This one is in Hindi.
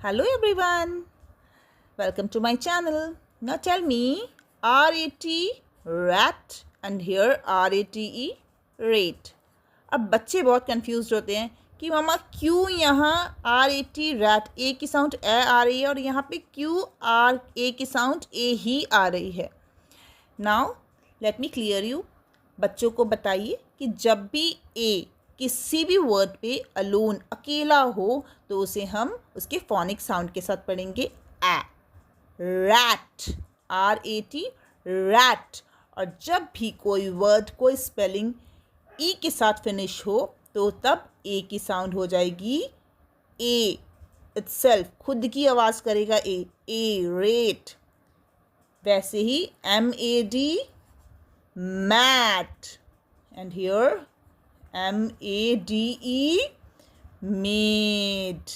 Hello everyone, welcome to my channel. Now tell me, R-A-T rat and here R-A-T-E rate. अब बच्चे बहुत कंफ्यूज होते हैं कि मामा क्यों यहाँ R-A-T रैट ए की साउंड ए आ रही है और यहाँ पे क्यों आर ए की साउंड ए ही आ रही है. Now let me clear you. बच्चों को बताइए कि जब भी ए किसी भी वर्ड पे अलोन अकेला हो तो उसे हम उसके फोनिक साउंड के साथ पढ़ेंगे ए. Rat R-A-T rat. और जब भी कोई वर्ड कोई स्पेलिंग ई के साथ फिनिश हो तो तब ए की साउंड हो जाएगी ए इटसेल्फ, खुद की आवाज़ करेगा ए रेट. वैसे ही MAD mat and here MADE made.